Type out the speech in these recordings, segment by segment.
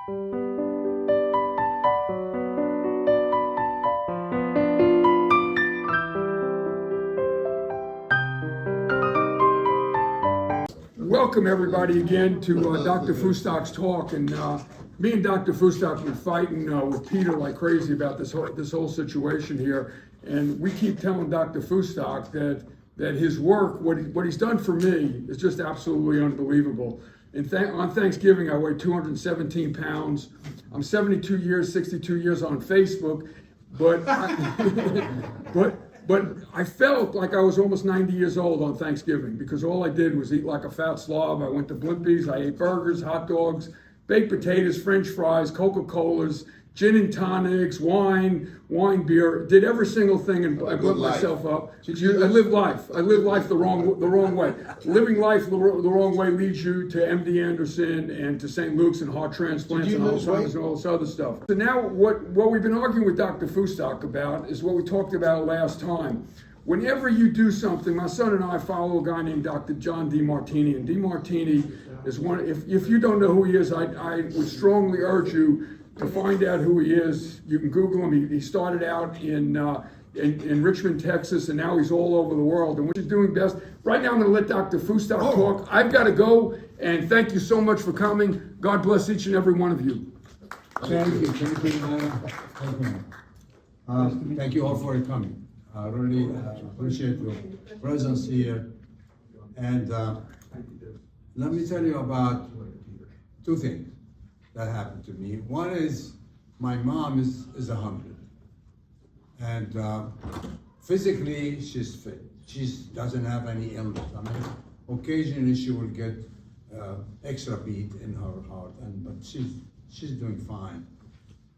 Welcome everybody again to Dr. Fustok's talk, and me and Dr. Fustok were fighting with Peter like crazy about this whole situation here, and we keep telling Dr. Fustok that his work, what he's done for me, is just absolutely unbelievable. And on Thanksgiving, I weighed 217 pounds. I'm 62 years, 62 years on Facebook, but But I felt like I was almost 90 years old on Thanksgiving because all I did was eat like a fat slob. I went to Blimpies, I ate burgers, hot dogs, baked potatoes, French fries, Coca-Colas, gin and tonics, wine, beer. Did every single thing and I blew myself up. I live life. I live life the wrong way. Living life the wrong way leads you to MD Anderson and to St. Luke's and heart transplants and Alzheimer's and all this other stuff. So now what we've been arguing with Dr. Fustok about is what we talked about last time. Whenever you do something, my son and I follow a guy named Dr. John DeMartini, and DeMartini is one. If you don't know who he is, I would strongly urge you to find out who he is. You can Google him. He started out in Richmond, Texas, and now he's all over the world. And what he's doing best. Right now, I'm going to let Dr. Fustok talk. I've got to go, and thank you so much for coming. God bless each and every one of you. Thank you. Thank you all for coming. I really appreciate your presence here. And let me tell you about two things that happened to me. One is my mom is 100, and physically she's fit. She doesn't have any illness. I mean, occasionally she will get extra beat in her heart, but she's doing fine.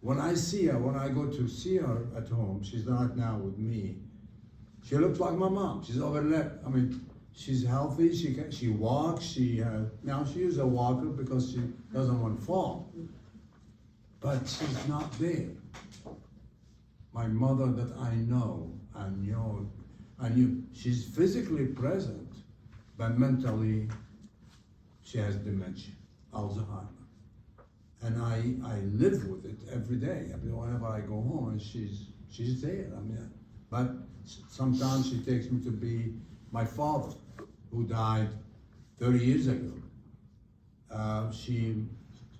When I see her, when I go to see her at home, she's not now with me. She looks like my mom. She's overlapped. I mean, she's healthy. She walks. Now she uses a walker because she doesn't want to fall. But she's not there. My mother that I knew, she's physically present, but mentally she has dementia, Alzheimer's. And I live with it every day. I mean, whenever I go home, and she's there. I mean, but sometimes she takes me to be my father, who died 30 years ago. She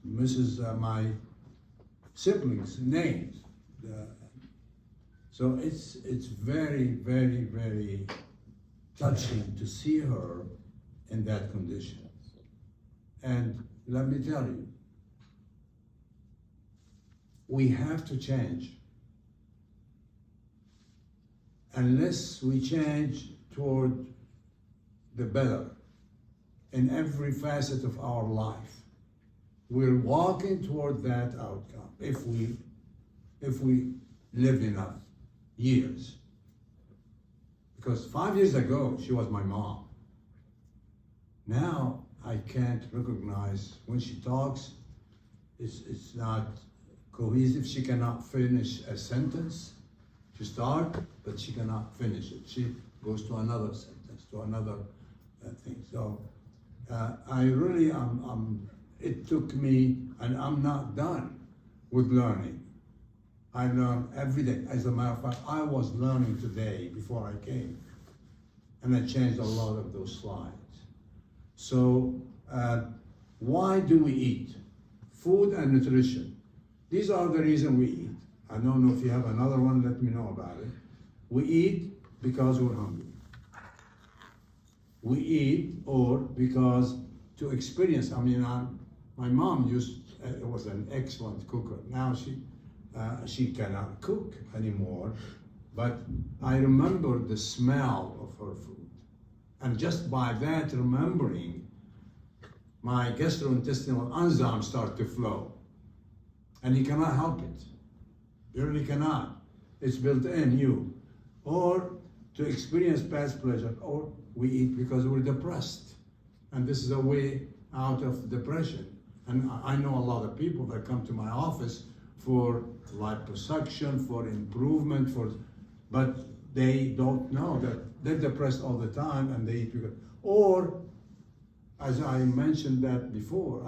misses my siblings' names. So it's very, very, very touching to see her in that condition. And let me tell you, we have to change. Unless we change toward the better in every facet of our life, we're walking toward that outcome if we live enough years. Because 5 years ago, she was my mom. Now I can't recognize when she talks, it's not cohesive. She cannot finish a sentence. She starts, but she cannot finish it. She goes to another sentence, to another thing. So I really it took me, and I'm not done with learning. I learn every day. As a matter of fact, I was learning today before I came, and I changed a lot of those slides. So why do we eat? Food and nutrition. These are the reasons we eat. I don't know if you have another one, let me know about it. We eat because we're hungry. We eat or because to experience, my mom was an excellent cooker. Now she cannot cook anymore, but I remember the smell of her food. And just by that remembering, my gastrointestinal enzymes start to flow. And you cannot help it. You really cannot. It's built in you. Or to experience past pleasure, or we eat because we're depressed. And this is a way out of depression. And I know a lot of people that come to my office for liposuction, for improvement, but they don't know that they're depressed all the time and they eat because, or as I mentioned that before,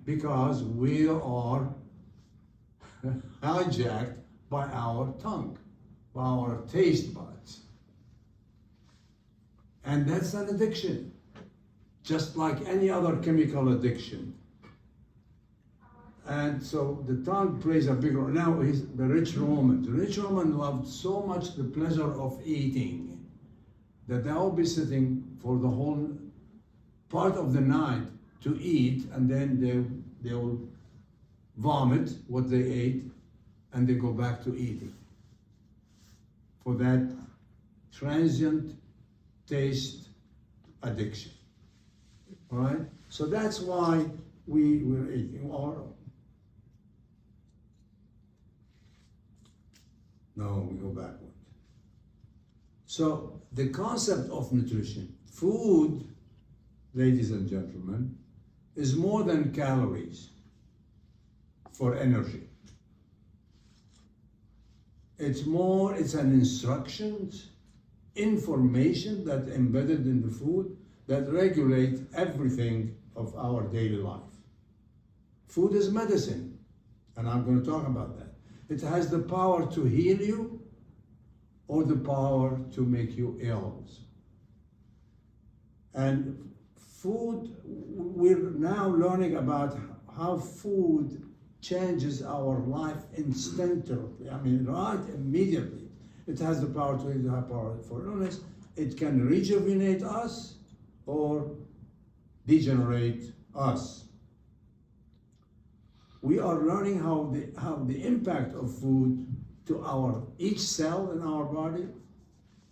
because we are hijacked by our tongue, by our taste buds. And that's an addiction, just like any other chemical addiction. And so the tongue plays a big role. Now, the rich Romans. The rich Roman loved so much the pleasure of eating that they'll be sitting for the whole part of the night to eat, and then they'll vomit what they ate, and they go back to eating. For that transient taste addiction. All right? So that's why we were eating. No, we go backward. So the concept of nutrition, food, ladies and gentlemen, is more than calories for energy. It's an instructions, information that embedded in the food that regulate everything of our daily life. Food is medicine, and I'm going to talk about that. It has the power to heal you or the power to make you ill. And food, we're now learning about how food changes our life instinctively. I mean, right immediately. It has the power to heal, have power for illness. It can rejuvenate us or degenerate us. We are learning how the impact of food to each cell in our body,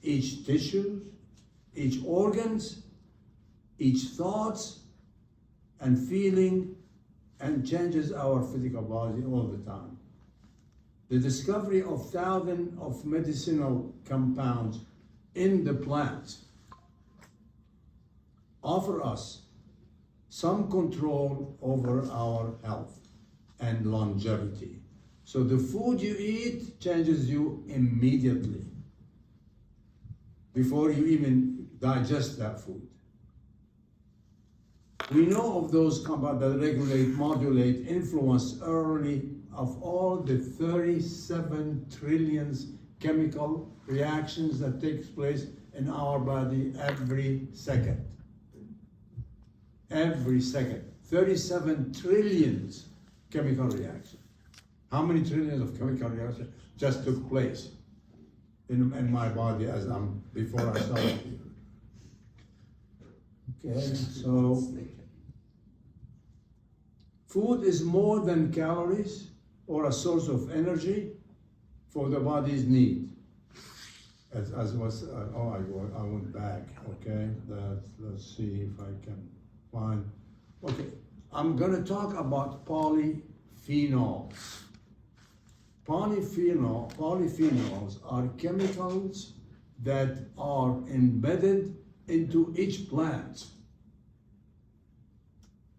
each tissue, each organs, each thoughts and feeling, and changes our physical body all the time. The discovery of thousands of medicinal compounds in the plants offer us some control over our health and longevity. So the food you eat changes you immediately before you even digest that food. We know of those compounds that regulate, modulate, influence early of all the 37 trillion chemical reactions that takes place in our body every second. Every second. 37 trillion chemical reactions. How many trillions of chemical reactions just took place in my body before I started here? Okay, so food is more than calories or a source of energy for the body's need. As was, I went back, okay? Let's see if I can find, okay. I'm gonna talk about polyphenols. Polyphenols are chemicals that are embedded into each plant.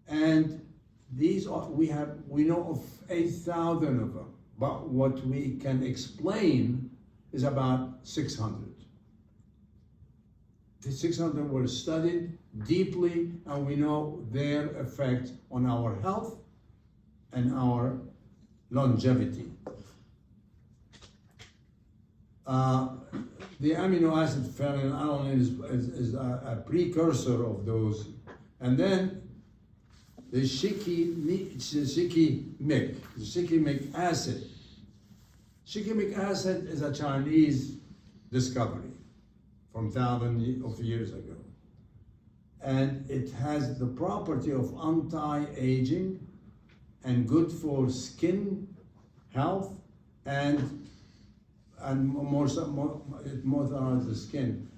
And these are, we know of 8,000 of them, but what we can explain is about 600. The 600 were studied deeply, and we know their effect on our health and our longevity. The amino acid phenylalanine is a precursor of those, and then the shikimic acid. Shikimic acid is a Chinese discovery from thousands of years ago. And it has the property of anti-aging and good for skin health and more than the skin.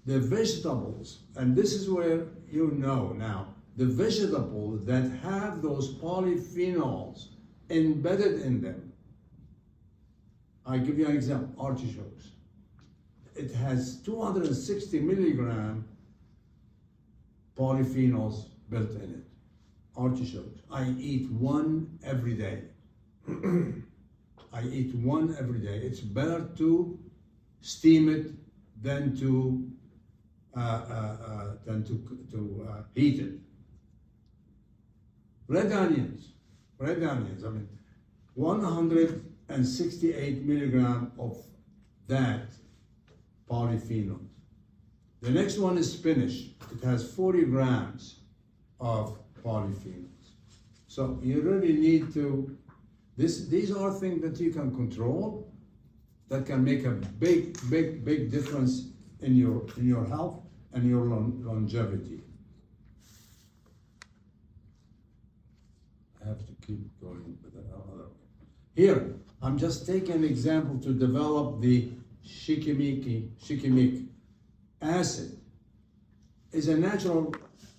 The vegetables, and this is where you know now, the vegetables that have those polyphenols embedded in them. I'll give you an example, artichokes. It has 260 milligram polyphenols built in it. Artichokes. I eat one every day. I eat one every day. It's better to steam it than to heat it. Red onions, I mean, 168 milligram of that polyphenol. The next one is spinach. It has 40 grams of polyphenols. So you really need to, these are things that you can control that can make a big difference in your health and your longevity. I have to keep going with that. Here, I'm just taking an example to develop the shikimic acid. Is a natural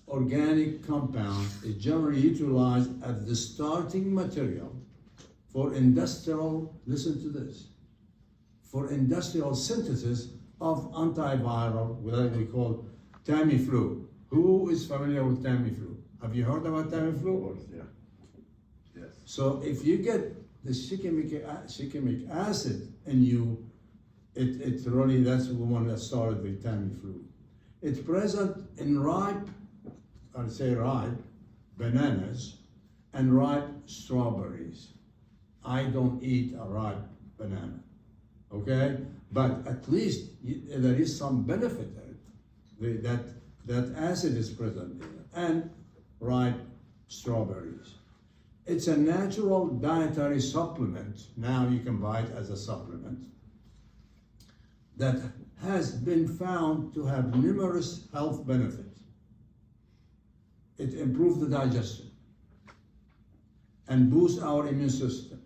organic compound. Is generally utilized as the starting material for industrial, listen to this, for industrial synthesis of antiviral, what we call Tamiflu. Who is familiar with Tamiflu? Have you heard about Tamiflu? Yeah. Yes. So if you get the shikimic acid in you, it really, that's the one that started with Tamiflu. It's present in ripe bananas and ripe strawberries. I don't eat a ripe banana, okay? But at least there is some benefit there. That acid is present there, and ripe strawberries. It's a natural dietary supplement. Now you can buy it as a supplement that has been found to have numerous health benefits. It improves the digestion and boosts our immune system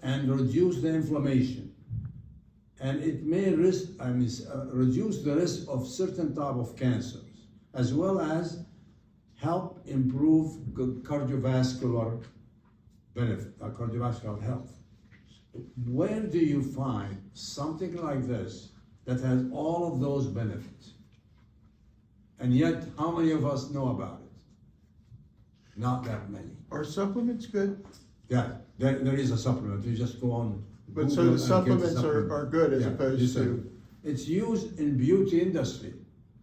and reduce the inflammation. And it may reduce the risk of certain type of cancers, as well as help improve cardiovascular benefit, cardiovascular health. Where do you find something like this that has all of those benefits? And yet, how many of us know about it? Not that many. Are supplements good? Yeah, there is a supplement. You just go on. But Google so and the get supplements supplement. are good as Yeah, opposed to. It's used in beauty industry.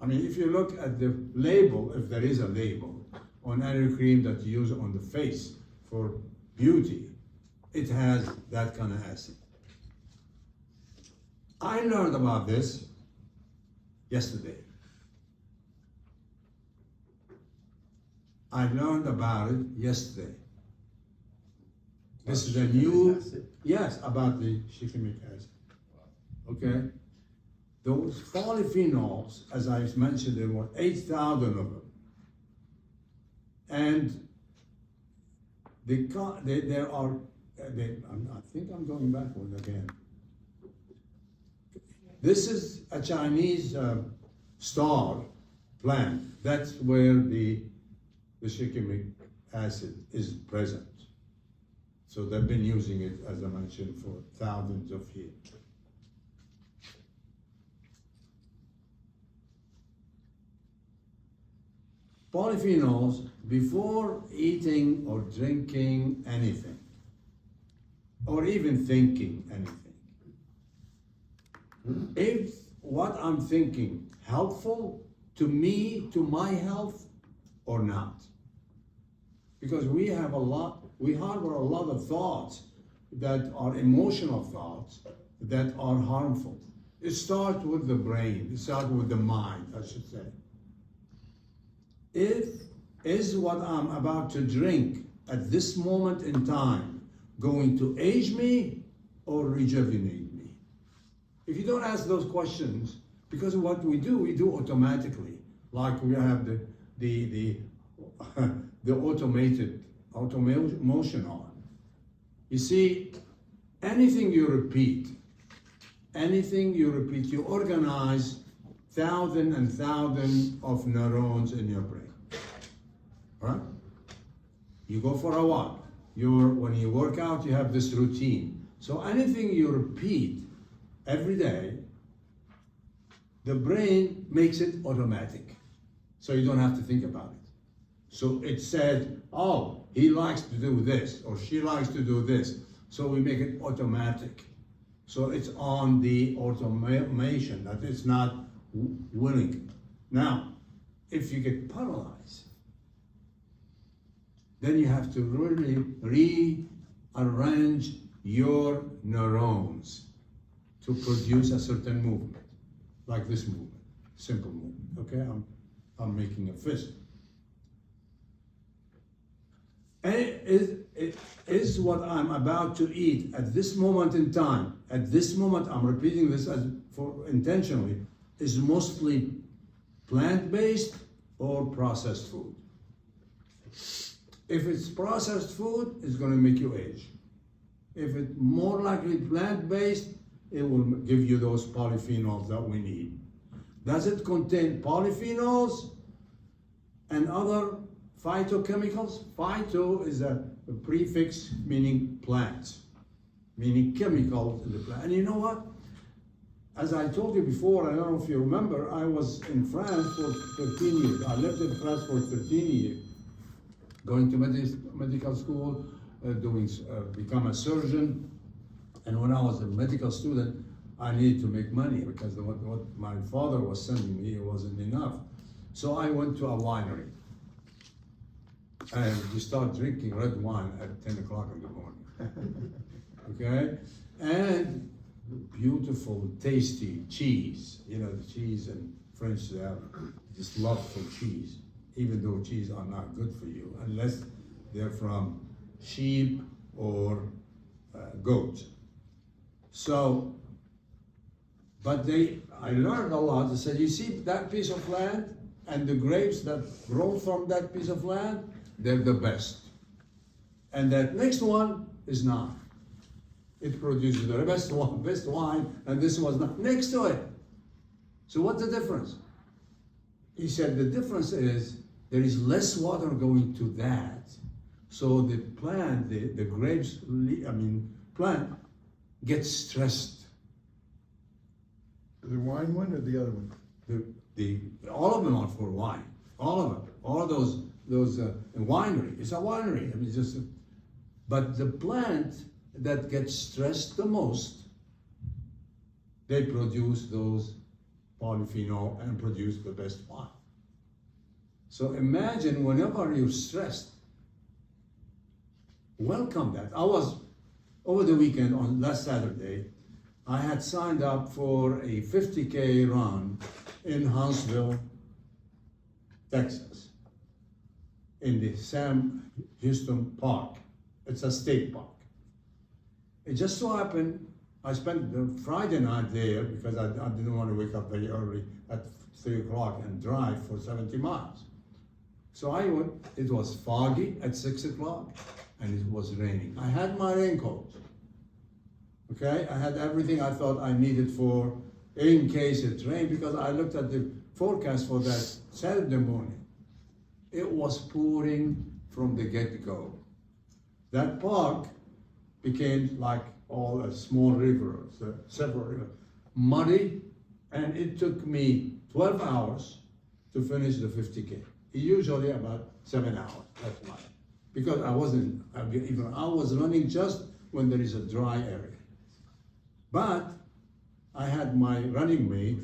I mean, if you look at the label, if there is a label on any cream that you use on the face for beauty, it has that kind of acid. I learned about this yesterday. I learned about it yesterday. This is a new, yes, about the shikimic acid. Okay? Those polyphenols, as I mentioned, there were 8,000 of them. And there are, I think I'm going backward again. This is a Chinese star plant. That's where the shikimic acid is present. So they've been using it, as I mentioned, for thousands of years. Polyphenols, before eating or drinking anything, or even thinking anything, is what I'm thinking helpful to me, to my health, or not? Because we harbor a lot of thoughts that are emotional thoughts that are harmful. It starts with the brain, it starts with the mind, I should say. Is what I'm about to drink at this moment in time going to age me or rejuvenate me? If you don't ask those questions, because of what we do automatically, like we have the automated automation on. You see, anything you repeat, you organize thousands and thousands of neurons in your brain. Right? You go for a walk. When you work out, you have this routine. So anything you repeat every day, the brain makes it automatic. So you don't have to think about it. So it said, oh, he likes to do this, or she likes to do this. So we make it automatic. So it's on the automation, that it's not willing. Now, if you get paralyzed, then you have to really rearrange your neurons to produce a certain movement, like this movement, simple movement. Okay, I'm making a fist. And it is what I'm about to eat at this moment in time. At this moment, I'm repeating this as for intentionally, is mostly plant-based or processed food. If it's processed food, it's going to make you age. If it's more likely plant-based, it will give you those polyphenols that we need. Does it contain polyphenols and other phytochemicals? Phyto is a prefix meaning plant, meaning chemicals in the plant. And you know what? As I told you before, I don't know if you remember, I was in France for 13 years. I lived in France for 13 years, going to medical school, become a surgeon. And when I was a medical student, I needed to make money because what my father was sending me, it wasn't enough. So I went to a winery. And we start drinking red wine at 10 o'clock in the morning. Okay? And beautiful, tasty cheese. You know, the cheese in French, they have this love for cheese, even though cheese are not good for you, unless they're from sheep or goats. So, but I learned a lot. They said, you see that piece of land and the grapes that grow from that piece of land, they're the best. And that next one is not. It produces the best wine, and this was not next to it. So what's the difference? He said the difference is there is less water going to that. So the plant, the grapes, plant gets stressed. The wine one or the other one? All of them are for wine. All of them. All those winery. It's a winery. I mean, but the plant that gets stressed the most, they produce those polyphenol and produce the best wine. So imagine whenever you're stressed, welcome that. I was over the weekend on last Saturday, I had signed up for a 50K run in Huntsville, Texas, in the Sam Houston Park. It's a state park. It just so happened, I spent the Friday night there because I didn't want to wake up very early at 3 o'clock and drive for 70 miles. So I went, it was foggy at 6 o'clock and it was raining. I had my raincoat. Okay, I had everything I thought I needed for in case it rained, because I looked at the forecast for that Saturday morning. It was pouring from the get-go. That park became like all a small river, several rivers, muddy, and it took me 12 hours to finish the 50K. Usually about 7 hours, that's why. Because I was running just when there is a dry area. But I had my running mate,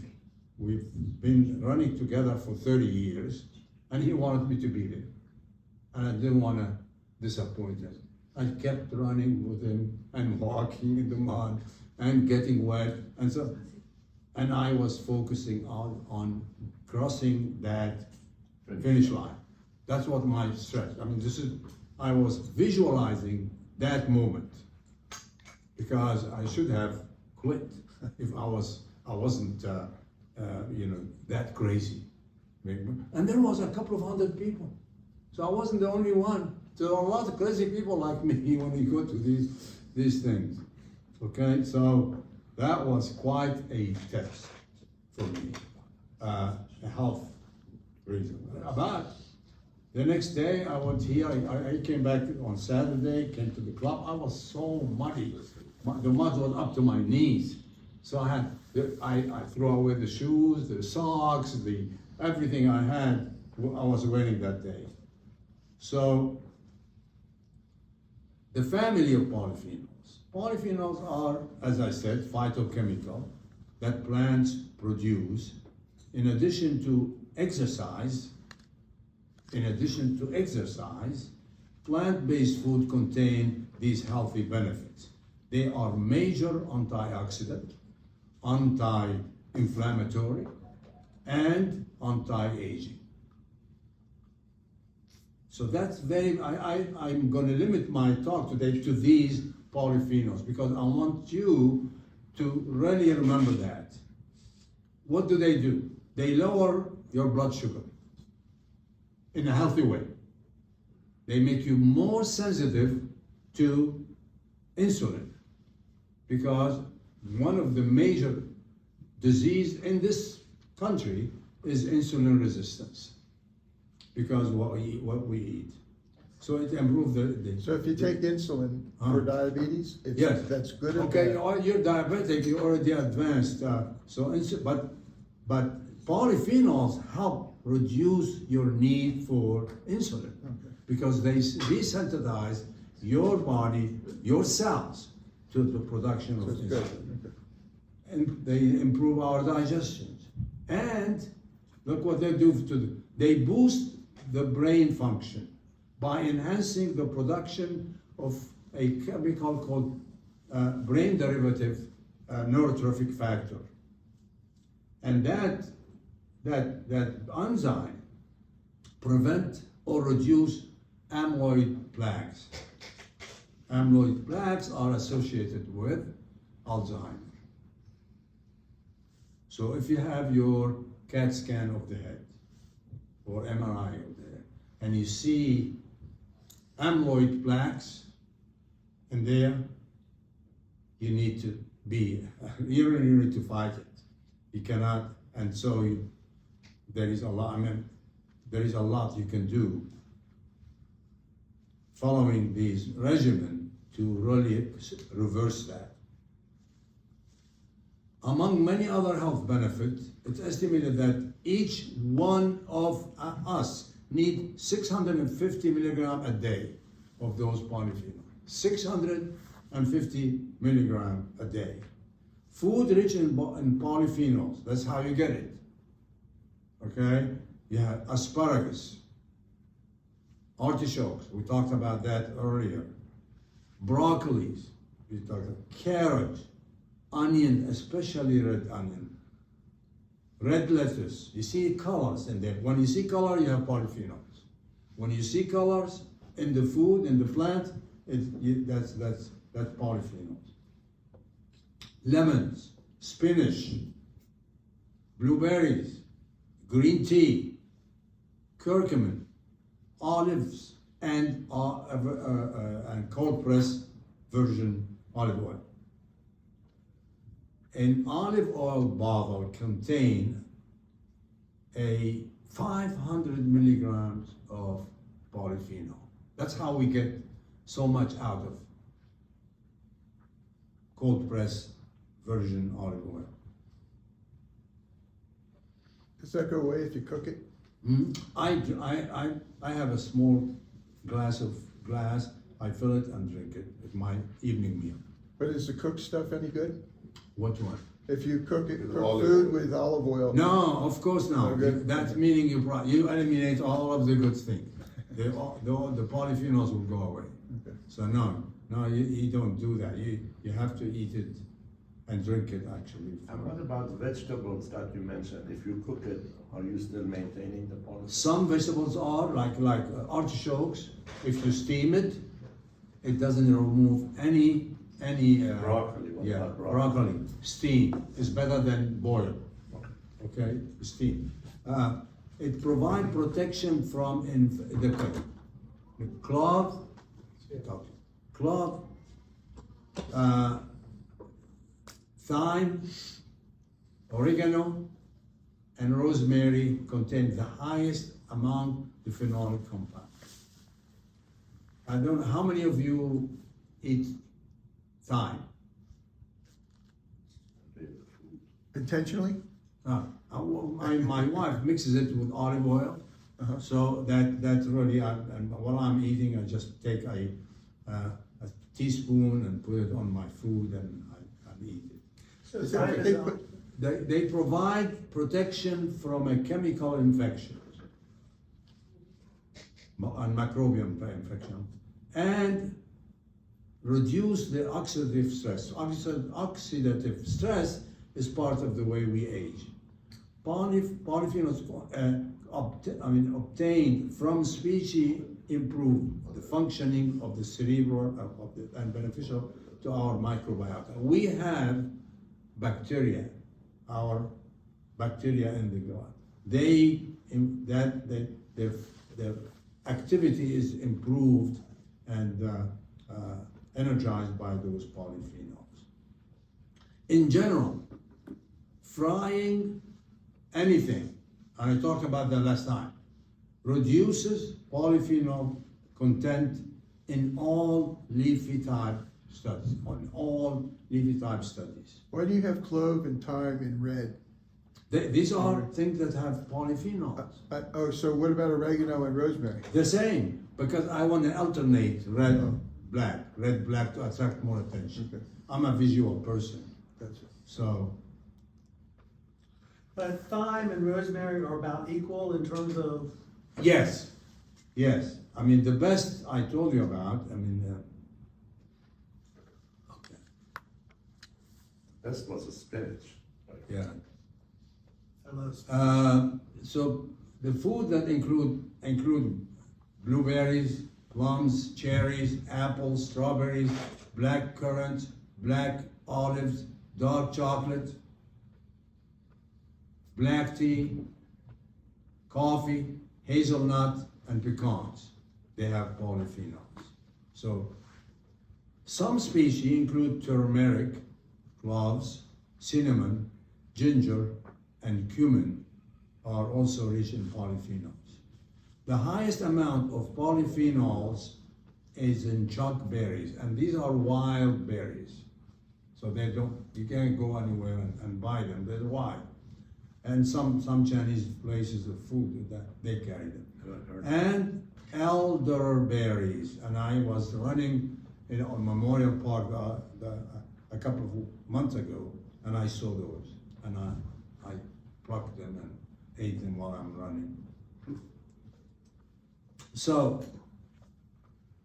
we've been running together for 30 years, and he wanted me to be there. And I didn't want to disappoint him. I kept running with him and walking in the mud and getting wet. And I was focusing on crossing that finish line. That's what my stress, I was visualizing that moment, because I should have quit if I wasn't that crazy. And there was a couple of hundred people. So I wasn't the only one. There are a lot of crazy people like me when you go to these things. Okay, so that was quite a test for me, a health reason. But the next day I went here, I came back on Saturday, came to the club. I was so muddy. The mud was up to my knees. So I threw away the shoes, the socks, everything I had, I was wearing that day. So the family of polyphenols. Polyphenols are, as I said, phytochemical that plants produce in addition to exercise, plant-based food contain these healthy benefits. They are major antioxidant, anti-inflammatory, and anti-aging. So that's I'm going to limit my talk today to these polyphenols because I want you to really remember that. What do? They lower your blood sugar in a healthy way. They make you more sensitive to insulin because one of the major disease in this country is insulin resistance because what we eat. So it improves the So if you take insulin for diabetes, yes, that's good or okay, bad? or you're diabetic, you're already advanced. But polyphenols help reduce your need for insulin because they resensitize your body, your cells to the production of So it's insulin. good. Okay. And they improve our digestion. And look what they do they boost the brain function by enhancing the production of a chemical called brain derivative neurotrophic factor. And that enzyme prevent or reduce amyloid plaques. Amyloid plaques are associated with Alzheimer. So if you have your CAT scan of the head or MRI of the head, and you see amyloid plaques in there, you need to you need to fight it. You cannot, and so there is a lot you can do following these regimen to really reverse that. Among many other health benefits, it's estimated that each one of us need 650 milligram a day of those polyphenols. 650 milligram a day. Food rich in polyphenols, that's how you get it. Okay? You have asparagus, artichokes, we talked about that earlier. Broccolis, we talked about carrot, onion, especially red onion. Red lettuce, you see colors in there. When you see color, you have polyphenols. When you see colors in the food, in the plant, that's polyphenols. Lemons, spinach, blueberries, green tea, curcumin, olives, and cold pressed virgin olive oil. An olive oil bottle contains 500 milligrams of polyphenol. That's how we get so much out of cold pressed virgin olive oil. Does that go away if you cook it? I have a small glass. I fill it and drink it at my evening meal. But is the cooked stuff any good? What one? If you cook olive food oil. with olive oil? No, of course not. Okay. That's meaning you eliminate all of the good things. The polyphenols will go away. Okay. So no, you don't do that. You have to eat it and drink it actually. And what about vegetables that you mentioned? If you cook it, are you still maintaining the polyphenols? Some vegetables are like artichokes. If you steam it, it doesn't remove any. Broccoli, what Yeah, about broccoli. Steam is better than boil. Okay, steam. It provides protection from the clove, thyme, oregano, and rosemary contain the highest amount of phenolic compound. I don't know how many of you eat thyme. Intentionally? My wife mixes it with olive oil, so that really, and while I'm eating, I just take a teaspoon and put it on my food and I eat it. So They provide protection from a chemical infection. and microbial infection, and reduce the oxidative stress. Oxidative stress is part of the way we age. Polyphenols obtained from species improve the functioning of the cerebral and beneficial to our microbiota. We have bacteria, our bacteria in the gut. Their activity is improved and energized by those polyphenols. In general, frying anything, and I talked about that last time, reduces polyphenol content in all leafy type studies, Why do you have clove and thyme in red? These are things that have polyphenols. Oh, so what about oregano and rosemary? The same, because I want to alternate red, Oh. red, black to attract more attention. Okay. I'm a visual person, That's it. so But thyme and rosemary are about equal in terms of, yes. I mean, the best I told you about, okay, Best was a spinach. yeah. I love So the food that include blueberries, plums, cherries, apples, strawberries, black currants, black olives, dark chocolate, black tea, coffee, hazelnut, and pecans. They have polyphenols. So some species include turmeric, cloves, cinnamon, ginger, and cumin are also rich in polyphenols. The highest amount of polyphenols is in choke berries, and these are wild berries. So you can't go anywhere and buy them, they're wild. And some Chinese places of food, they carry them. And elderberries, and I was running on Memorial Park a couple of months ago, and I saw those, and I plucked them and ate them while I'm running. So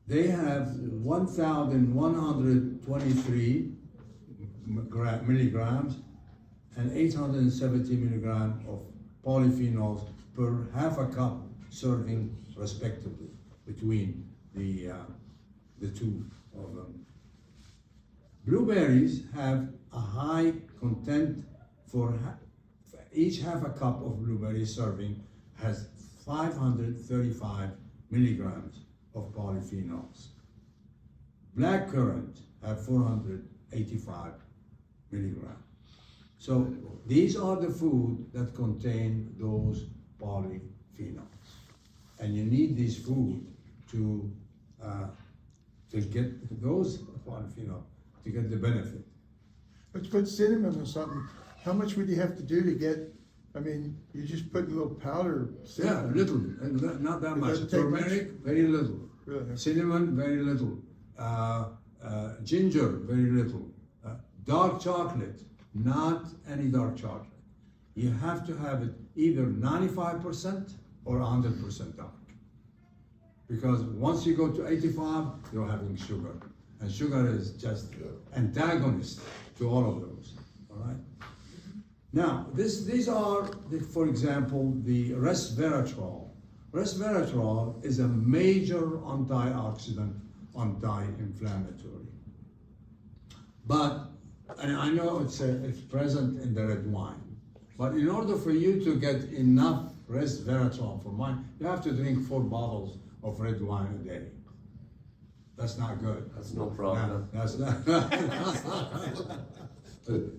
they have 1,123 milligrams and 870 milligrams of polyphenols per half a cup serving respectively between the two of them. Blueberries have a high content for each half a cup of blueberry serving has 535 milligrams of polyphenols. Blackcurrant have 485 milligrams. So these are the food that contain those polyphenols. And you need this food to get those polyphenols, to get the benefit. Let's put cinnamon or something. How much would you have to do to get, you just put a little powder. Yeah, little, not that It much. doesn't take much? Turmeric, very little. Really? Cinnamon, very little. Ginger, very little. Dark chocolate, not any dark chocolate. You have to have it either 95% or 100% dark. Because once you go to 85, you're having sugar. And sugar is just antagonist to all of those, all right? Now, these are, for example, the resveratrol. Resveratrol is a major antioxidant, anti-inflammatory. And I know it's present in the red wine, but in order for you to get enough resveratrol for wine, you have to drink 4 bottles of red wine a day. That's not good. That's no problem. That's not.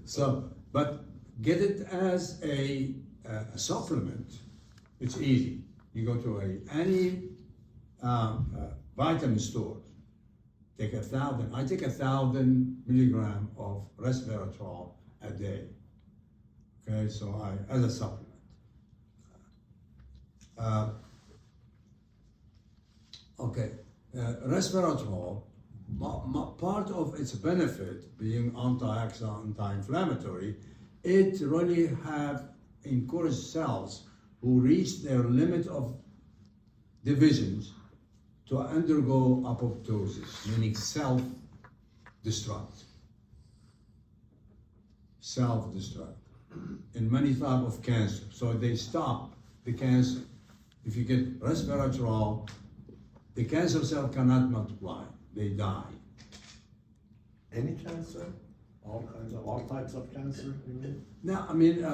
So, but get it as a supplement. It's easy. You go to any vitamin store. Take 1,000. I take 1,000 milligrams of resveratrol a day. Okay, so as a supplement. Resveratrol, part of its benefit being antioxidant, anti-inflammatory, it really have encouraged cells who reach their limit of divisions to undergo apoptosis, meaning self-destruct. Self-destruct in many types of cancer. So they stop the cancer. If you get resveratrol, the cancer cell cannot multiply, they die. Any cancer? All types of cancer, you mean? Now, I mean,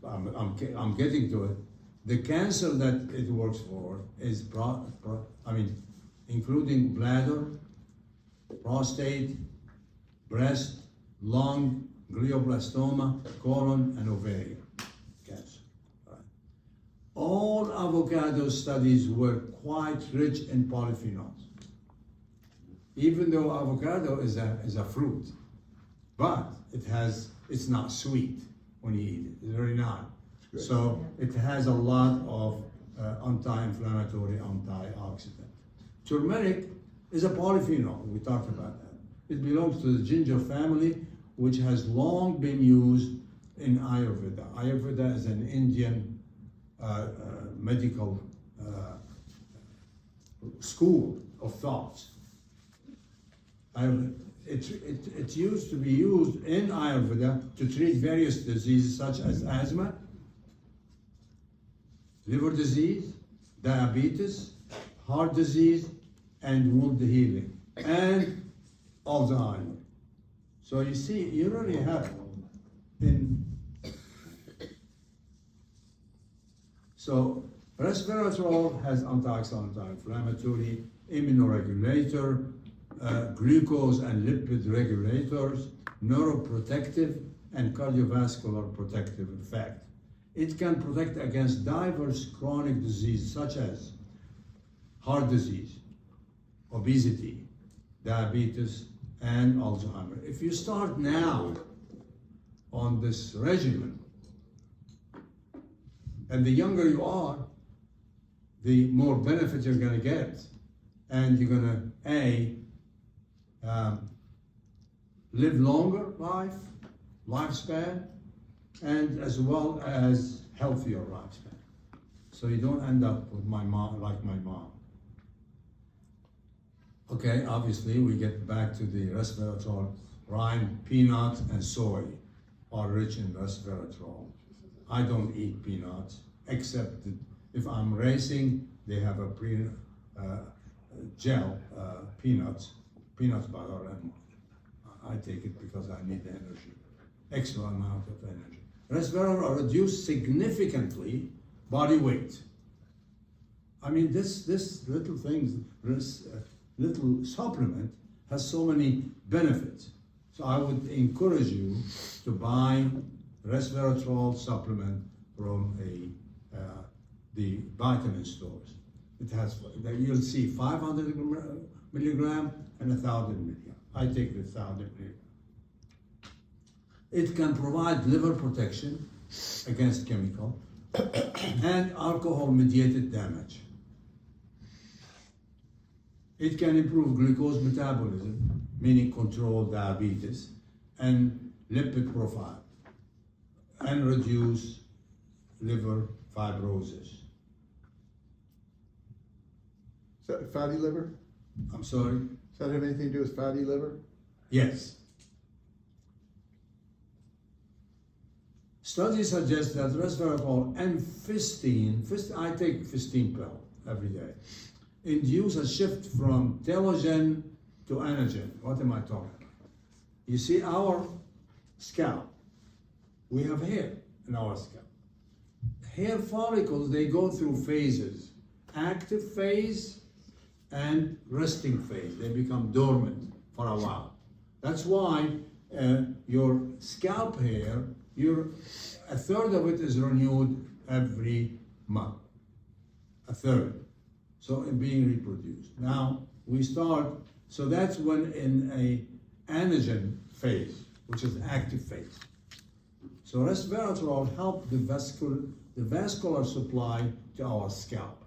I'm getting to it. The cancer that it works for is, including bladder, prostate, breast, lung, glioblastoma, colon, and ovarian cancer. Right. All avocado studies were quite rich in polyphenols, even though avocado is a fruit, but it's not sweet when you eat it. It's very not. So it has a lot of anti-inflammatory, antioxidant. Turmeric is a polyphenol. We talked about that. It belongs to the ginger family, which has long been used in Ayurveda. Ayurveda is an Indian medical school of thoughts. It used to be used in Ayurveda to treat various diseases such as asthma, liver disease, diabetes, heart disease, and wound healing, and Alzheimer's. So you see, you really have so resveratrol has antioxidant, anti-inflammatory, immunoregulator, glucose and lipid regulators, neuroprotective, and cardiovascular protective effect. It can protect against diverse chronic diseases such as heart disease, obesity, diabetes, and Alzheimer's. If you start now on this regimen, and the younger you are, the more benefit you're going to get, and you're going to live longer lifespan, and as well as healthier lifespan. So you don't end up with my mom. Okay, obviously we get back to the resveratrol. Rind, peanut, and soy are rich in resveratrol. I don't eat peanuts, except that if I'm racing, they have a gel peanut butter, and I take it because I need the energy, extra amount of energy. Resveratrol reduce significantly body weight. I mean, this little thing, this little supplement has so many benefits. So I would encourage you to buy resveratrol supplement from the vitamin stores. It has, you'll see 500 milligram and 1,000 milligram. I take the 1,000 milligram. It can provide liver protection against chemical and alcohol-mediated damage. It can improve glucose metabolism, meaning control diabetes, and lipid profile, and reduce liver fibrosis. Is that fatty liver? I'm sorry? Does that have anything to do with fatty liver? Yes. Studies suggest that resveratrol and I take 15 pill every day, induce a shift from telogen to anagen. What am I talking about? You see our scalp, we have hair in our scalp. Hair follicles, they go through phases, active phase and resting phase. They become dormant for a while. That's why your scalp hair, a third of it is renewed every month, a third. So it's being reproduced. Now we start, so that's when in a anagen phase, which is active phase. So resveratrol helps the vascular supply to our scalp.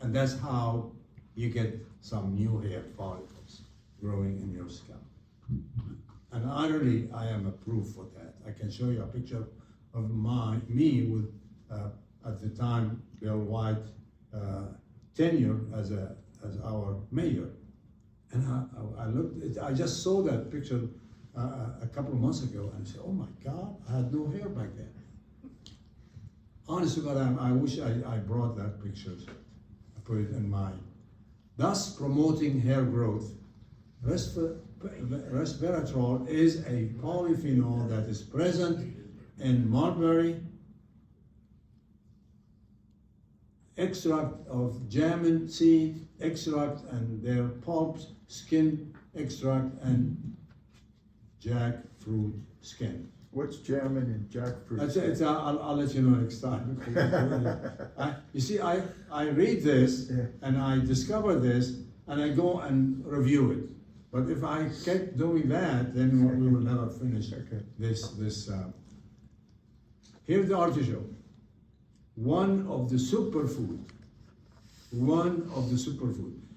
And that's how you get some new hair follicles growing in your scalp. And I am a proof for that. I can show you a picture of me with, at the time, Bill White tenure as a as our mayor. And I looked, I just saw that picture a couple of months ago, and I said, oh my God, I had no hair back then. Honest to God, I wish I brought that picture. I put it in my, thus promoting hair growth. Resveratrol is a polyphenol that is present in mulberry, extract of jamin seed, extract and their pulps, skin extract, and jackfruit skin. What's jamming and jackfruit? I'll let you know next time. You see, I read this, Yeah. and I discover this, and I go and review it. But if I kept doing that, then we will never finish Okay. this. Here's the artichoke. One of the superfood.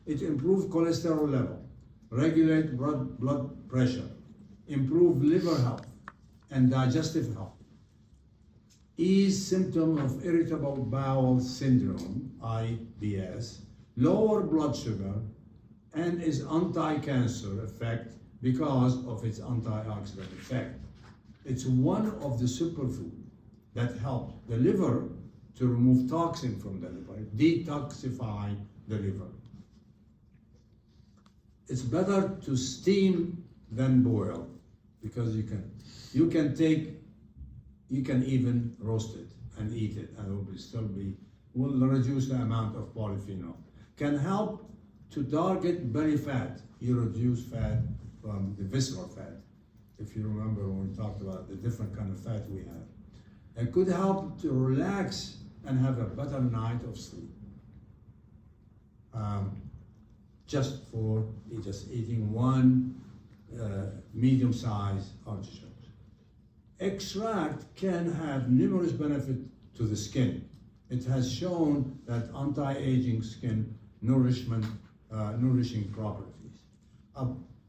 It improves cholesterol level, regulate blood pressure, improve liver health and digestive health, ease symptom of irritable bowel syndrome, IBS, lower blood sugar, and is anti-cancer effect because of its antioxidant effect. It's one of the superfood that helps the liver to remove toxin from the liver, detoxify the liver. It's better to steam than boil because you can even roast it and eat it, and it will reduce the amount of polyphenol. Can help to target belly fat. You reduce fat from the visceral fat. If you remember when we talked about the different kind of fat we have. It could help to relax and have a better night of sleep. Just eating one medium-sized artichoke. Extract can have numerous benefits to the skin. It has shown that anti-aging skin nourishing properties.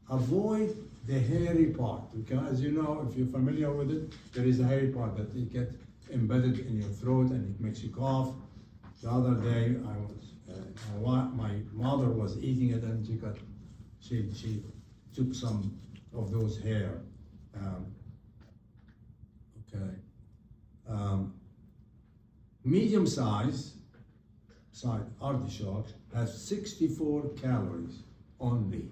Avoid the hairy part, because as you know, if you're familiar with it, there is a hairy part that it gets embedded in your throat and it makes you cough. The other day, my mother was eating it and she took some of those hair. Medium-sized artichokes have 64 calories only.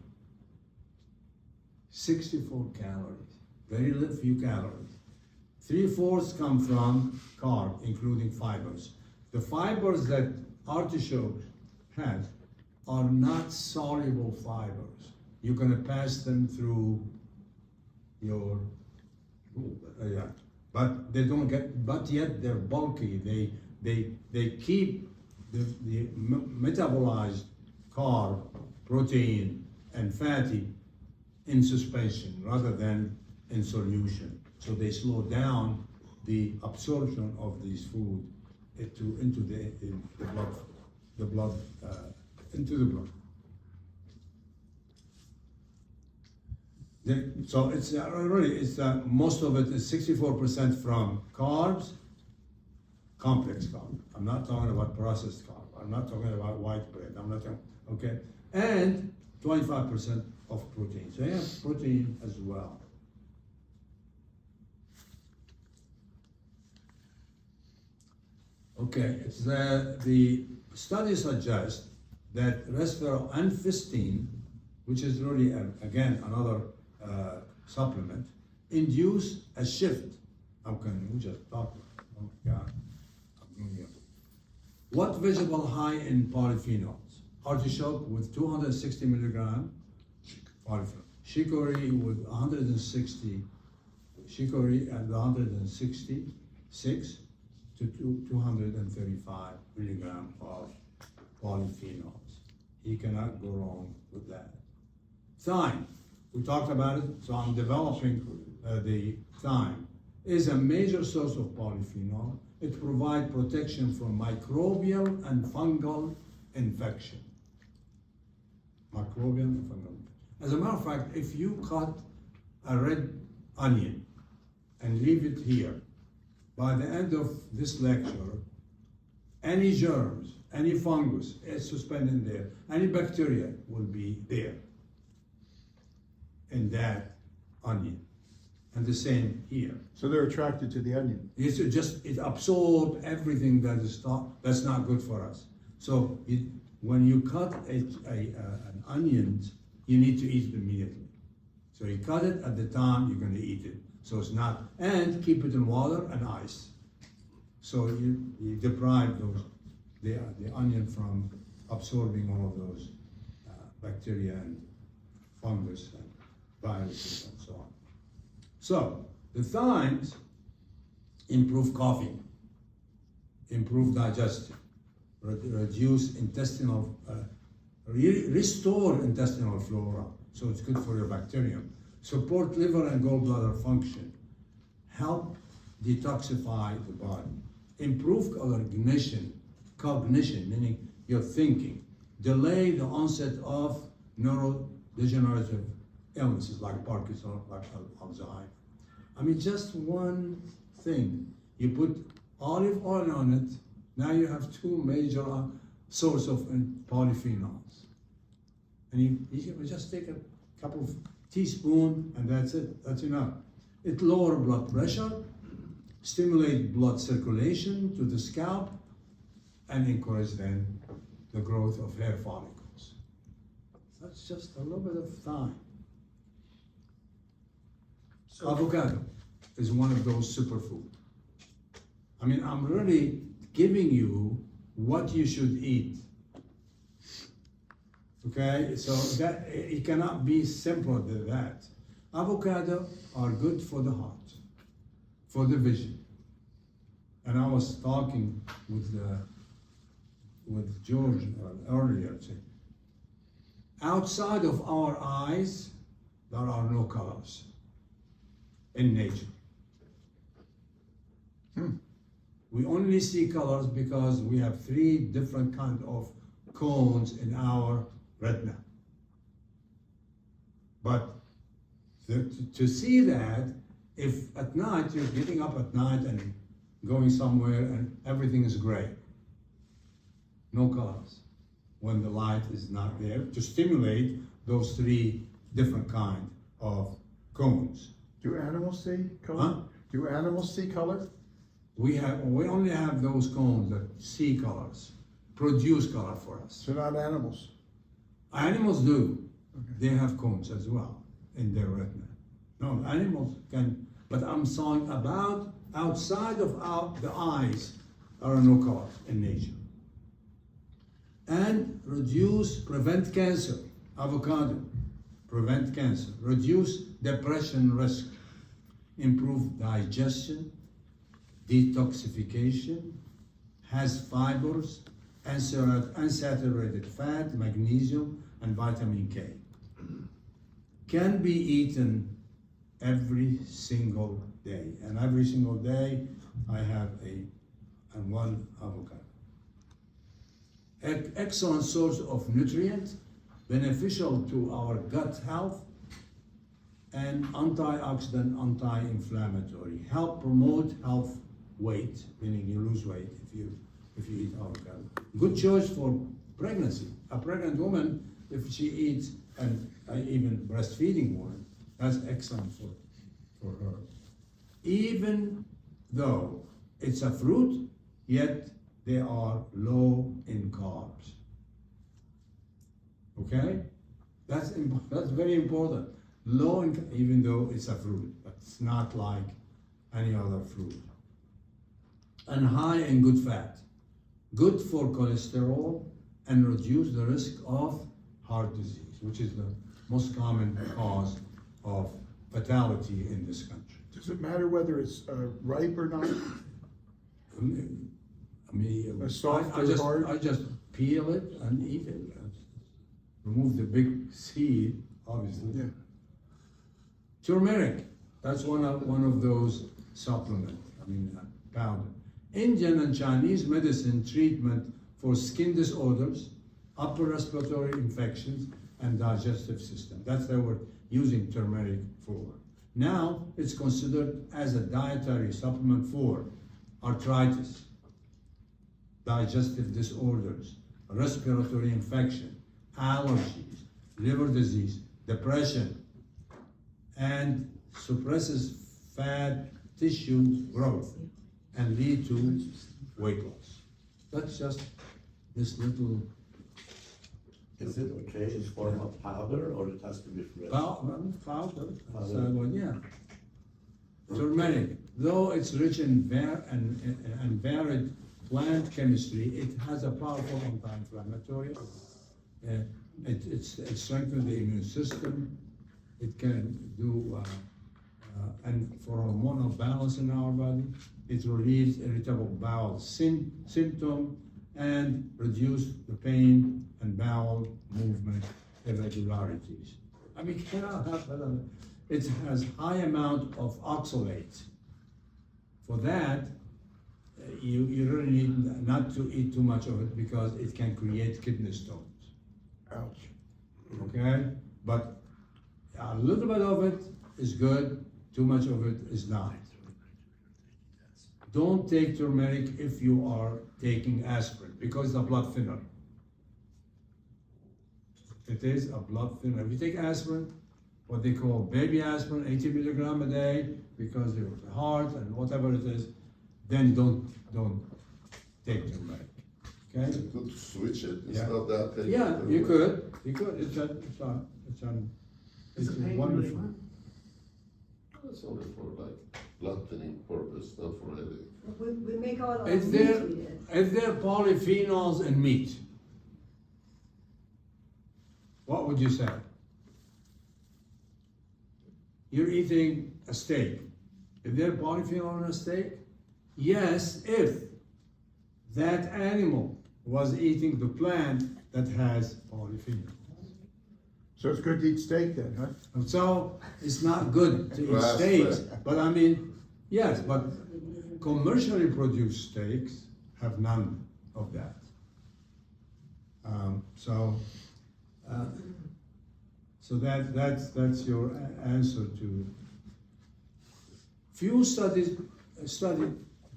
64 calories, very few calories. 3/4 come from carb, including fibers. The fibers that artichokes have are not soluble fibers. You're going to pass them through your, but they don't get. But yet they're bulky. They keep the metabolized carb, protein, and fatty in suspension rather than in solution. So they slow down the absorption of these food into the blood. So it's most of it is 64% from carbs, complex carb. I'm not talking about processed carb. I'm not talking about white bread. I'm not talking, okay, and 25% of protein. So you have protein as well. Okay, it's the study suggests that resveratrol and fistine, which is really again another supplement, induce a shift. How can we just talk? Oh my God. What vegetable high in polyphenols? Artichoke with 260 milligram polyphenol. Chicory with 160. Chicory at 166 to 235 milligram of polyphenols. You cannot go wrong with that. Thyme, we talked about it, so I'm developing the thyme. Is a major source of polyphenol. It provides protection from microbial and fungal infection. Microbial and fungal. As a matter of fact, if you cut a red onion and leave it here, by the end of this lecture, any germs, any fungus is suspended in there, any bacteria will be there in that onion. And the same here. So they're attracted to the onion. It absorbs everything that's not good for us. So when you cut an onion, you need to eat it immediately. So you cut it at the time you're going to eat it. So it's not, and keep it in water and ice. So you deprive the onion from absorbing all of those bacteria and fungus and viruses and so on. So the thymes improve coughing, improve digestion, reduce intestinal, restore intestinal flora, so it's good for your bacterium, support liver and gallbladder function, help detoxify the body, improve cognition, meaning your thinking, delay the onset of neurodegenerative illnesses like Parkinson, like Alzheimer. I mean, just one thing. You put olive oil on it, now you have two major sources of polyphenols. And you just take a couple of teaspoons and that's it, that's enough. It lowers blood pressure, stimulates blood circulation to the scalp, and encourage then the growth of hair follicles. That's just a little bit of thyme. So, Avocado is one of those superfoods. I mean, I'm really giving you what you should eat. Okay, so that it cannot be simpler than that. Avocado are good for the heart, for the vision. And I was talking with George earlier. Outside of our eyes, there are no colors in nature. We only see colors because we have 3 different kinds of cones in our retina. But to see that, if at night you're getting up at night and going somewhere and everything is gray, no colors, when the light is not there to stimulate those 3 different kinds of cones. Do animals see color? Huh? Do animals see color? We only have those cones that see colors, produce color for us. So not animals. Animals do. Okay. They have cones as well in their retina. No, animals can, but I'm talking about outside of the eyes, there are no colors in nature. And prevent cancer. Avocado, prevent cancer. Reduce depression risk. Improve digestion, detoxification, has fibers, unsaturated fat, magnesium, and vitamin K. Can be eaten every single day. And every single day, I have one avocado. Excellent source of nutrient, beneficial to our gut health, and antioxidant, anti-inflammatory. Help promote health weight, meaning you lose weight if you eat avocado. Good choice for pregnancy. A pregnant woman, if she eats, and even breastfeeding woman, that's excellent for her. Even though it's a fruit, yet they are low in carbs. Okay? That's very important. Low in, even though it's a fruit, but it's not like any other fruit. And high in good fat. Good for cholesterol and reduce the risk of heart disease, which is the most common cause of fatality in this country. Does it matter whether it's ripe or not? I mean, Soft or hard? I just peel it and eat it. Remove the big seed, obviously. Yeah. Turmeric, that's one of those supplements, powder. Indian and Chinese medicine treatment for skin disorders, upper respiratory infections, and digestive system. That's what they were using turmeric for. Now, it's considered as a dietary supplement for arthritis, digestive disorders, respiratory infection, allergies, liver disease, depression, and suppresses fat tissue growth and lead to weight loss. That's just this little Is it okay in form of powder, or it has to be fresh? powder. So, well, yeah. Turmeric, though it's rich in varied plant chemistry, it has a powerful anti-inflammatory. It strengthens the immune system. It can do, and for hormonal balance in our body, it relieves irritable bowel symptom and reduce the pain and bowel movement irregularities. I mean, cannot have better. It has high amount of oxalates. For that, you really need not to eat too much of it because it can create kidney stones. Ouch. Okay? But a little bit of it is good, too much of it is not. Don't take turmeric if you are taking aspirin because it's a blood thinner. It is a blood thinner. If you take aspirin, what they call baby aspirin, 80 milligram a day, because of the heart and whatever it is, then don't take turmeric. Okay? You could switch it, it's Yeah. not that painful. Yeah, you could. It's Is it pain wonderful. relief? It's only for like blood thinning purpose, not for headache. We make all our Is meat there with it. is there polyphenols in meat? What would you say? You're eating a steak. Is there polyphenol in a steak? Yes, if that animal was eating the plant that has polyphenol. So it's good to eat steak then, huh? And so it's not good to eat Grass steaks, fed. but I mean, yes, but commercially produced steaks have none of that. So that's your answer to. Few studied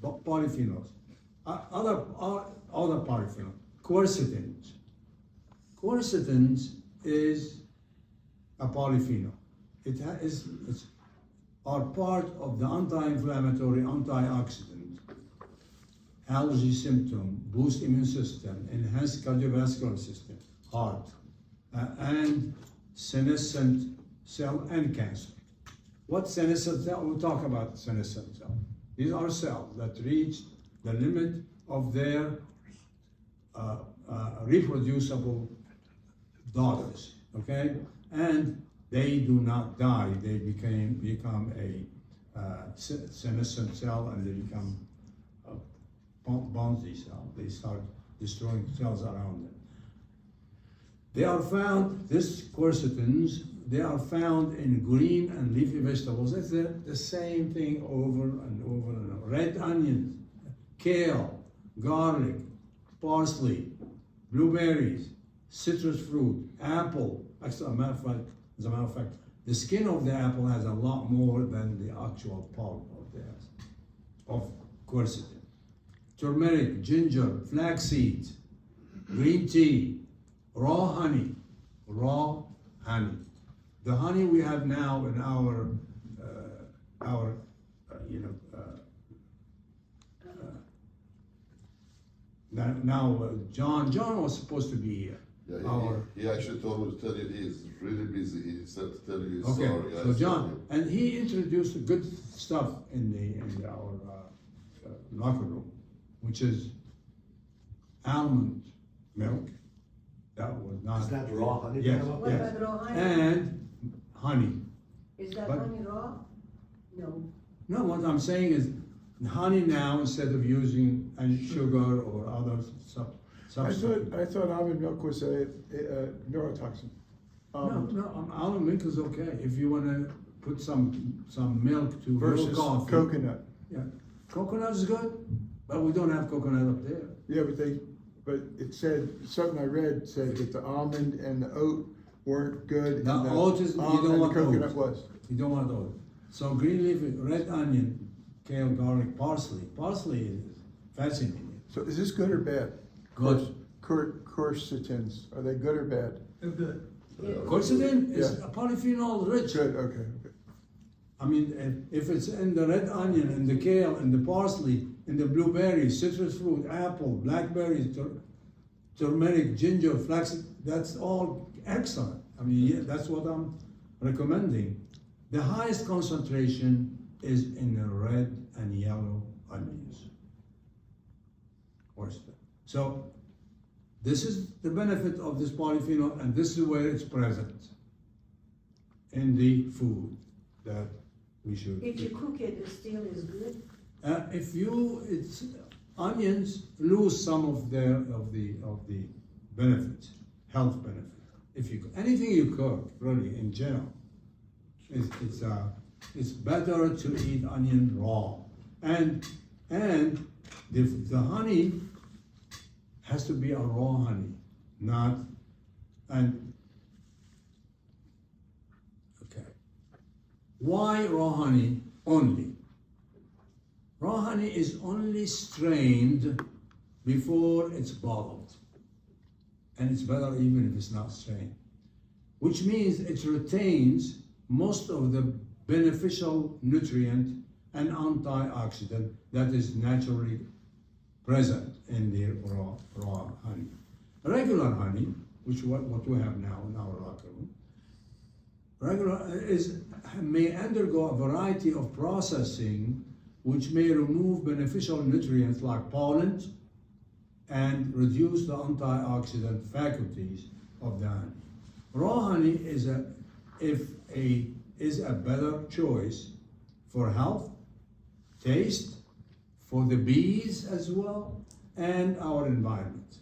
polyphenols. Other polyphenols. Quercetins. Quercetins is a polyphenol. It's are part of the anti-inflammatory, antioxidant, allergy symptom, boost immune system, enhance cardiovascular system, heart, and senescent cell and cancer. What senescent cell? We'll talk about senescent cell. These are cells that reach the limit of their reproducible daughters, okay? And they do not die. They become a senescent cell, and they become a Bonzi cell. They start destroying cells around them. They are found, this quercetins, they are found in green and leafy vegetables. It's the same thing over and over and over. Red onions, kale, garlic, parsley, blueberries, citrus fruit, apple. As a matter of fact, the skin of the apple has a lot more than the actual pulp of quercetin. Turmeric, ginger, flax seeds, green tea, raw honey. The honey we have now in our John was supposed to be here. Yeah, he actually told me to tell you he's really busy. He said to tell you he's Okay, sorry. so John, and he introduced good stuff in our locker room, which is almond milk. That was not. Is that raw honey? Yes, Pamela? What yes. about raw honey? And honey. Is that but- honey raw? No. No, what I'm saying is honey now instead of using sugar or other substances. I thought almond milk was a neurotoxin. No, almond milk is okay if you want to put some milk to your Versus coffee. coconut. Yeah, coconut is good, but we don't have coconut up there. Yeah, but it said, something I read said that the almond and the oat weren't good. The and oat is, you almond don't and want the coconut oat. was. You don't want oat. So green leafy, red onion, kale, garlic, parsley. Parsley is fascinating. So is this good or bad? Good. Quercetins, are they good or bad? They're good. Quercetin is Yeah. a polyphenol rich. Good, okay, okay. I mean, if it's in the red onion, in the kale, in the parsley, in the blueberry, citrus fruit, apple, blackberries, turmeric, ginger, flaxseed, that's all excellent. I mean, yeah, that's what I'm recommending. The highest concentration is in the red and yellow onions. So, this is the benefit of this polyphenol, and this is where it's present in the food that we should. If you cook it, it still is good. It's onions lose some of the benefits, health benefits. If you anything you cook, really in general, it's better to eat onion raw, and the honey has to be a raw honey, not and okay. Why raw honey only? Raw honey is only strained before it's bottled, and it's better even if it's not strained, which means it retains most of the beneficial nutrient and antioxidant that is naturally present in the raw honey. Regular honey, which what we have now in our locker room, may undergo a variety of processing which may remove beneficial nutrients like pollen and reduce the antioxidant faculties of the honey. Raw honey is a better choice for health, taste, for the bees as well, and our environment.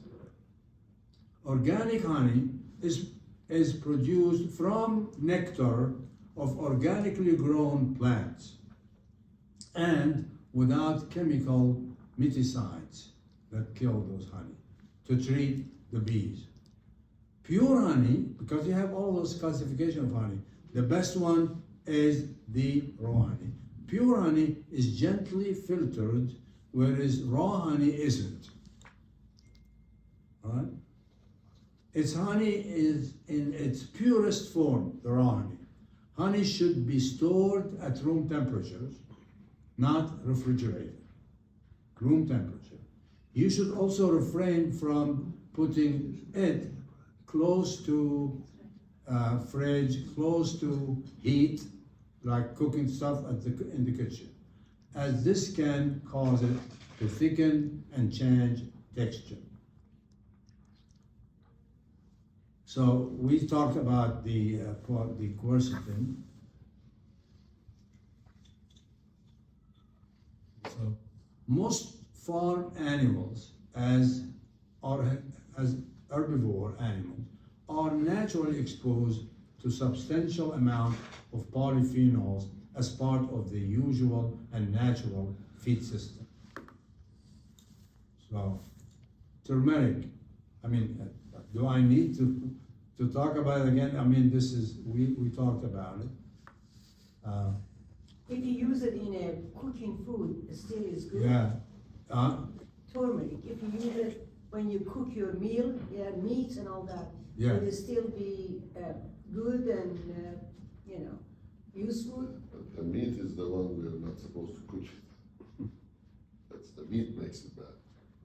Organic honey is produced from nectar of organically grown plants and without chemical miticides that kill those honey to treat the bees. Pure honey, because you have all those classification of honey, the best one is the raw honey. Pure honey is gently filtered, whereas raw honey isn't. All right? Its honey is in its purest form, the raw honey. Honey should be stored at room temperatures, not refrigerated. Room temperature. You should also refrain from putting it close to fridge, close to heat, like cooking stuff in the kitchen, as this can cause it to thicken and change texture. So we talked about the quercetin. So most farm animals, as herbivore animals, are naturally exposed to substantial amount of polyphenols as part of the usual and natural feed system. So, turmeric, I mean, do I need to talk about it again? I mean, this is, we talked about it. If you use it in a cooking food, it still is good. Yeah. Turmeric, if you use it when you cook your meal, yeah, meats and all that, Yeah. it will still be good and, useful. The meat is the one we're not supposed to cook it. That's the meat makes it bad.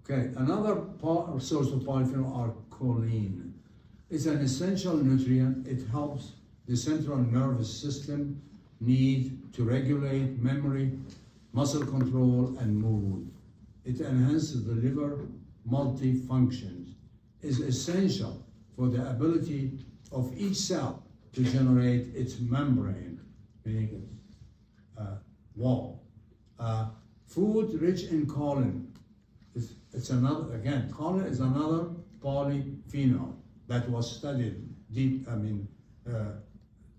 Okay, another source of polyphenol are choline. It's an essential nutrient. It helps the central nervous system need to regulate memory, muscle control, and mood. It enhances the liver multi-functions, is essential for the ability of each cell to generate its membrane, meaning its wall. Food rich in choline. It's another, again, choline is another polyphenol that was studied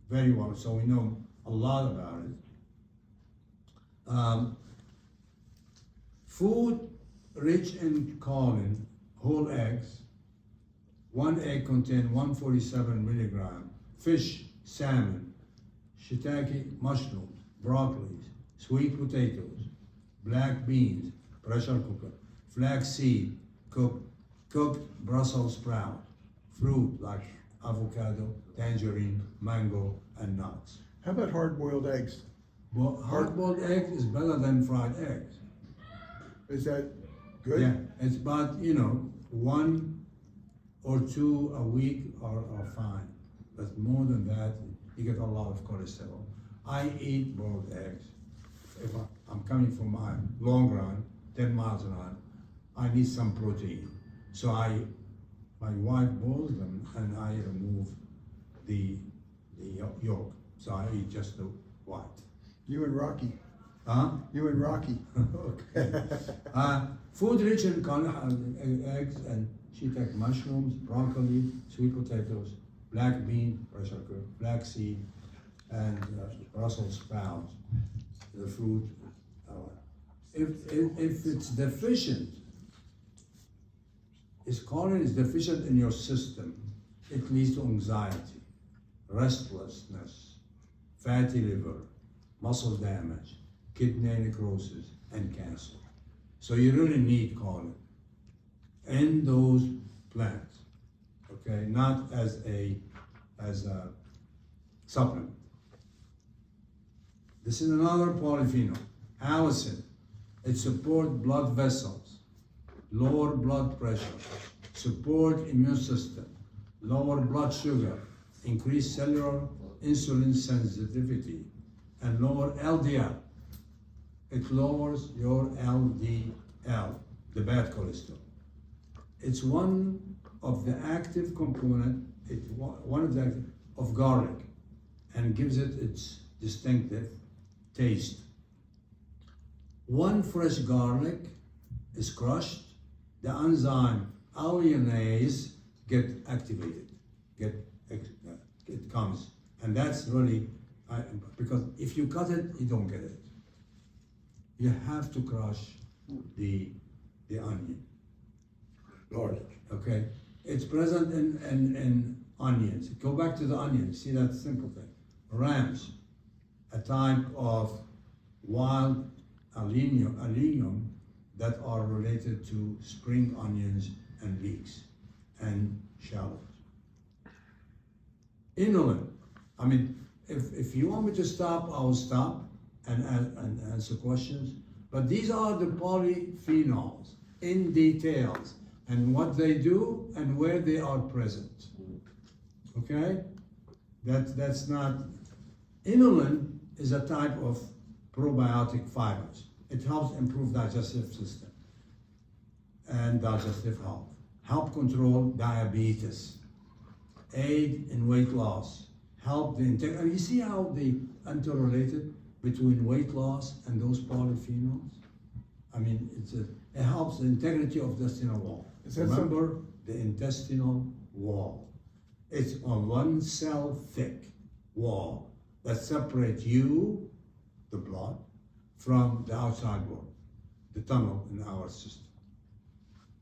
very well, so we know a lot about it. Food rich in choline, whole eggs, one egg contains 147 milligram, fish, salmon, shiitake mushrooms, broccoli, sweet potatoes, black beans, pressure cooker, flaxseed, cooked Brussels sprout, fruit like avocado, tangerine, mango, and nuts. How about hard-boiled eggs? Well, hard-boiled egg is better than fried eggs. Is that good? Yeah, it's about, one or two a week are fine. But more than that, you get a lot of cholesterol. I eat boiled eggs. If I'm coming from my long run, 10 miles an hour, I need some protein. So my wife boils them and I remove the yolk. So I eat just the white. You and Rocky. Huh? You and Rocky. Okay. Food rich in eggs and shiitake mushrooms, broccoli, sweet potatoes, black bean, pressure cooked, black seed, and Brussels sprouts. The fruit. If it's deficient, if choline is deficient in your system, it leads to anxiety, restlessness, fatty liver, muscle damage, kidney necrosis, and cancer. So you really need choline in those plants, okay? Not as a supplement. This is another polyphenol, allicin. It supports blood vessels, lower blood pressure, support immune system, lower blood sugar, increase cellular insulin sensitivity, and lower LDL. It lowers your LDL, the bad cholesterol. It's one of the active component, of garlic, and gives it its distinctive taste. One fresh garlic is crushed, the enzyme alliinase get activated, it comes, and that's really, because if you cut it, you don't get it. You have to crush the onion. Garlic. Okay, it's present in onions. Go back to the onions. See that simple thing. Rams, a type of wild allium that are related to spring onions and leeks and shallots. Inulin. I mean, if you want me to stop, I'll stop and answer questions. But these are the polyphenols in details and what they do and where they are present. Okay? That's not. Inulin is a type of probiotic fibers. It helps improve digestive system and digestive health. Help control diabetes. Aid in weight loss. Help the intake. And you see how they interrelated between weight loss and those polyphenols? I mean, it helps the integrity of the intestinal wall. Remember the intestinal wall. It's a one cell thick wall that separates you, the blood, from the outside world, the tunnel in our system.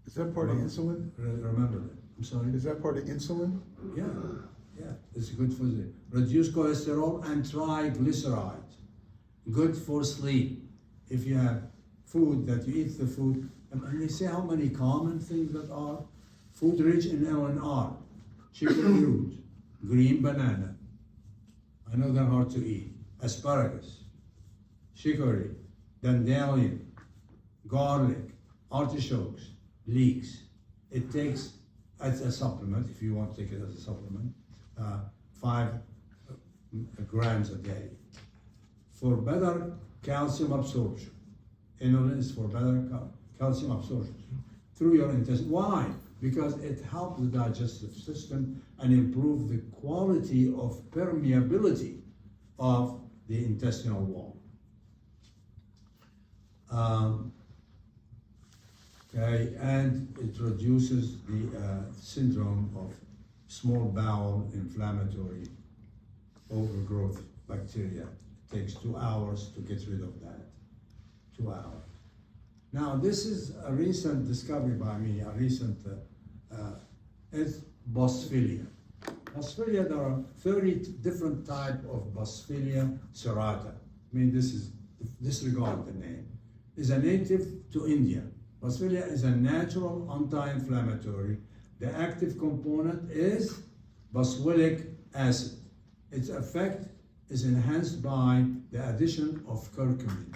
Is that part of insulin? Remember that. I'm sorry? Is that part of insulin? Yeah, it's good for the reduce cholesterol and triglycerides. Good for sleep. If you have food that you eat the food, and you see how many common things that are food rich in LNR, chicken fruit, green banana. I know they're hard to eat. Asparagus, chicory, dandelion, garlic, artichokes, leeks. It takes as a supplement, if you want to take it as a supplement, 5 grams a day. For better calcium absorption. Inulin is for better calcium absorption through your intestine. Why? Because it helps the digestive system and improve the quality of permeability of the intestinal wall. Okay, and it reduces the syndrome of small bowel inflammatory overgrowth bacteria. It takes 2 hours to get rid of that. 2 hours. Now, this is a recent discovery by me, it's Boswellia. Boswellia, there are 30 different types of Boswellia serrata. I mean, disregard the name. Is a native to India, Boswellia is a natural anti-inflammatory. The active component is boswellic acid. Its effect is enhanced by the addition of curcumin.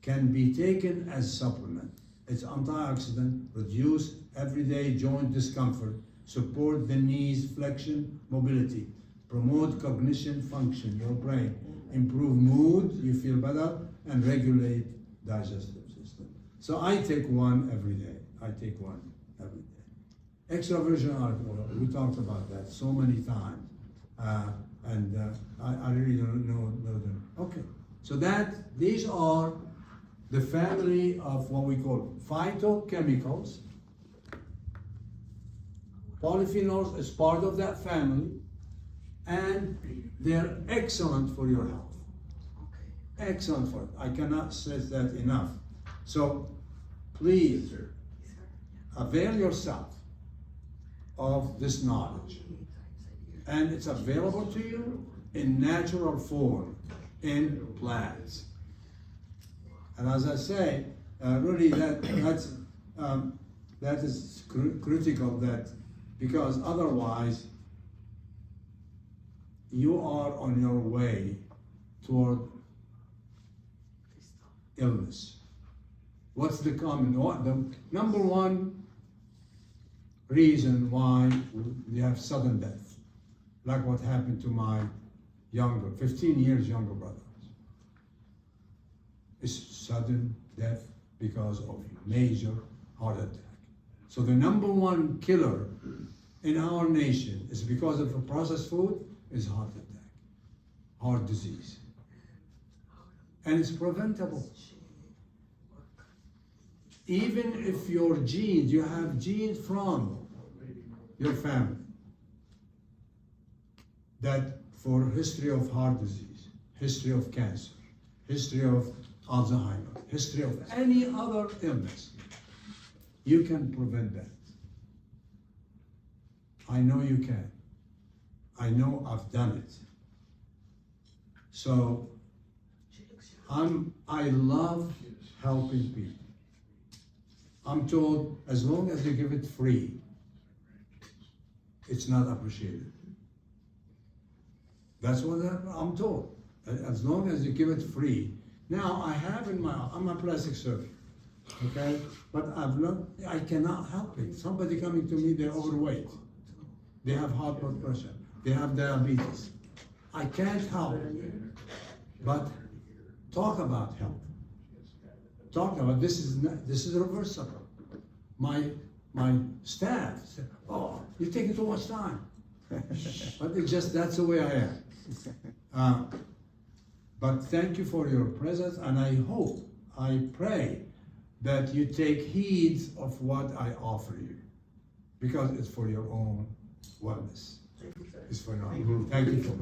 Can be taken as supplement. It's antioxidant, reduce everyday joint discomfort, support the knees flexion, mobility, promote cognition function, your brain, improve mood, you feel better, and regulate digestive system. So I take one every day. I take one every day. Extraversion alcohol, we talked about that so many times. I really don't know them. Okay, so these are the family of what we call phytochemicals. Polyphenols is part of that family, and they're excellent for your health. Excellent for it. I cannot stress that enough. So please avail yourself of this knowledge. And it's available to you in natural form, in plants. And as I say, really that is critical, that because otherwise you are on your way toward illness. What's the number one reason why you have sudden death, like what happened to my 15 years younger brother, is sudden death because of major heart attack. So the number one killer in our nation is because of a processed food is heart attack, heart disease. And it's preventable. Even if your genes, you have genes from your family that for history of heart disease, history of cancer, history of Alzheimer, history of any other illness, you can prevent that. I know you can. I know I've done it. So I love helping people. I'm told as long as you give it free, it's not appreciated. That's what I'm told. As long as you give it free. Now I have I'm a plastic surgeon, okay? But I cannot help it. Somebody coming to me, they're overweight. They have high blood pressure. They have diabetes. I can't help it. But talk about health. Talk about this is reversible. My staff said, "Oh, you're taking too much time." But that's the way I am. But thank you for your presence, and I pray that you take heed of what I offer you, because it's for your own wellness. It's for your own. Thank you for